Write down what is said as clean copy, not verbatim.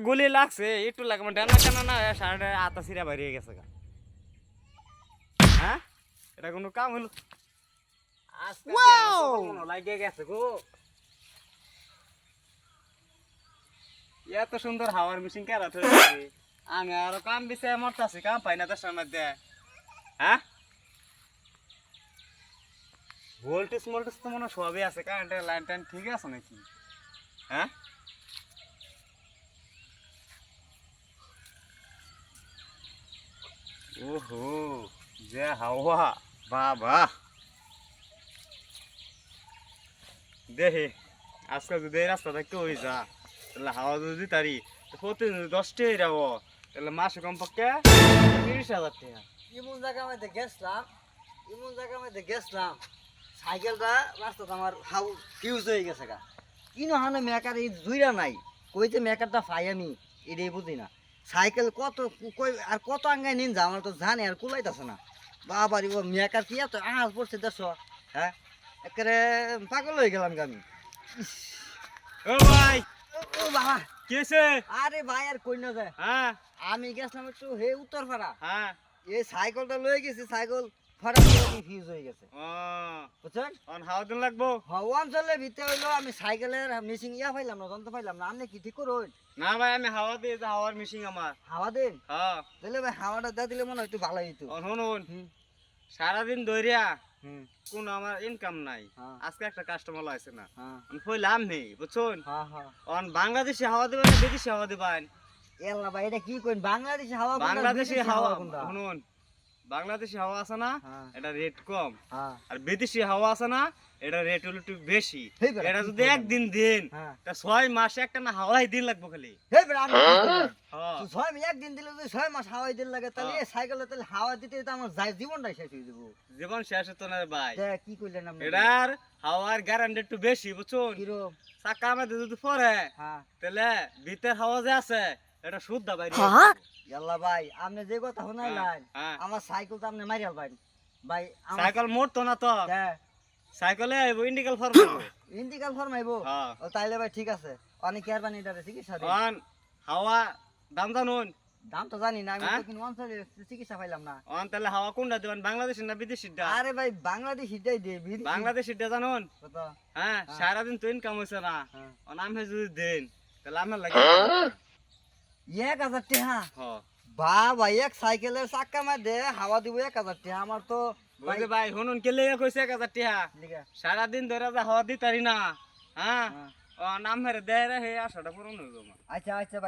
গুলি লাগছে একটু লাগে ডানা টানা না সারাটা আতা সিরা বেরিয়ে গেছে গা। হ্যাঁ এটা কোনো কাম হলো? আজকে লাগে গেছে গো। এত সুন্দর হাওয়ার মেশিন কেরা থইছে, আমি আরো কাম দিছে মরতাছি, কাম পাই না দেশের মধ্যে। হ্যাঁ ভোল্টেজ মোল্টেজ তো মনে হয় সবই আছে, কারেন্টের লাইন টাইন ঠিক আছে নাকি? হ্যাঁ ওহো যে হাওয়া, বাবা দেখে আজকাল যদি এই রাস্তা থাকতে হয়ে যা তাহলে হাওয়া যদি তারি প্রতিদিন 10টাই যাবো, তাহলে মাসে কমপক্ষে 30,000 টাকা। এমন জায়গার মধ্যে গেছিলাম সাইকেলটা রাস্তাতে আমার হাউ ফিউজ হয়ে গেছে গা। কিনো হানে মেকার এই জুইরা নাই, কইতে মেকারটা পাই আমি এটাই বুঝি না। সাইকেল কত কই আর কত আঙ্গায় নিন যা আমার তো জানে আর কুলাইতেছে না। বাবারি ও মেকার কি এত আঁচ পড়ছে দেশ, হ্যাঁ একেবারে পাগল হয়ে গেলাম আমি। ও ভাই ও বাবা কি হয়েছে? আরে ভাই আর কই না যায়, হ্যাঁ আমি গেছিলাম একটু হে উত্তরপাড়া, হ্যাঁ এই সাইকেলটা লয়ে গেছি, সাইকেল ফটাফট ফিউজ হয়ে গেছে ও বুঝছেন। অন হাওয়া দিন লাগবো অঞ্চলের ভিতরে হইলো আমি সাইকেলের মেশিন পাইলাম না, যন্ত্র পাইলাম না। আপনি কি ঠিক করুন? না ভাই আমি হাওয়া দিয়ে যে হাওয়ার মেশিন আমার। হাওয়া দিন, হ্যাঁ তাহলে ভাই হাওয়াটা দিয়ে দিলে মনে হয় একটু ভালো হইতো। শুনুন হুম সারাদিন ধরিয়া হুম কোন আমার ইনকাম নাই, হ্যাঁ আজকে একটা কাস্টমার লাইছে না, হ্যাঁ আমি কইলাম নেই বুঝছুন। হ্যাঁ হ্যাঁ অন বাংলাদেশি হাওয়া দিবেন না বিদেশি হাওয়া দিবেন? এল্লা ভাই এটা কি কইন, বাংলাদেশি হাওয়া কোনটা, বাংলাদেশি বিদেশি হাওয়া কোনটা? শুনুন, বাংলাদেশি হাওয়া আছে না হ্যাঁ এটা রেট কম, হ্যাঁ আর বিদেশি হাওয়া আছে না এটা রেট হলো একটু বেশি। হেই বেটা, এটা কি যদি কইলেন? একদিন দিন হ্যাঁ তা 6 মাসে একটা না হাওয়াই দিন লাগবে খালি। হে বেটা আমি কি কইলাম? হ্যাঁ তো 6 দিন দিলে যদি 6 মাস হাওয়াই দিন লাগে, তাহলে হ্যাঁ। এই সাইকেলে তাহলে হাওয়া দিতে দিতে আমার জীবনটাই শেষ হয়ে যাবো। জীবন শেষ হতো না রে ভাই, কি কইলেন আপনি? এটার হাওয়ার গ্যারান্টি একটু বেশি বুঝছুন। কিরম? চাকা আমাদের যদি পরে হ্যাঁ তাহলে ভিতর হাওয়া যে আছে এটা শুদ্ধ বাইরে। ইয়াল্লা ভাই আপনি যে কথা শুনাইলেন, হ্যাঁ আমার সাইকেল তো আপনি মারিয়াল ভাই ভাই আমার সাইকেল মোড়তো না তো, হ্যাঁ সাইকেলে আইবো ইন্ডিকেল ফরমাইবো। ইন্টিকাল ফরমাইবো। হ্যাঁ ও তাইলে ভাই ঠিক আছে, অনেক কেয়ার বানি দাঁড়ে চিকিৎসা দিন। অন হাওয়া দাম জানুন। দাম তো জানি না, আমি হ্যাঁ? তো কিন্তু অঞ্চলে চিকিৎসা পাইলাম না। অন তাহলে হাওয়া কোনটা দিবেন, বাংলাদেশি না বিদেশিটা? আরে ভাই বাংলাদেশিটাই দে, বিদেশি বাংলাদেশিটা জানুন। কত? হ্যাঁ সারাদিন তো ইনকাম হইছে না, হ্যাঁ। অন আমি যদি দেন তাহলে আমার লাগে। 1000 টাকা? হ্যাঁ বাবা এক সাইকেলের চাক্কা মধ্যে হাওয়া দিব 1000 টাকা? আমার তো ভাই বুঝলি ভাই শুনুন কে লেগে কইছে 1000 টাকা, লিগা। সারাদিন ধরে যা হাওয়া দিতারি না। হ্যাঁ হ্যাঁ। ও নাম হেরে দেয় রে হে আশাটা পূরণ হইব আমার। আচ্ছা আচ্ছা ভাই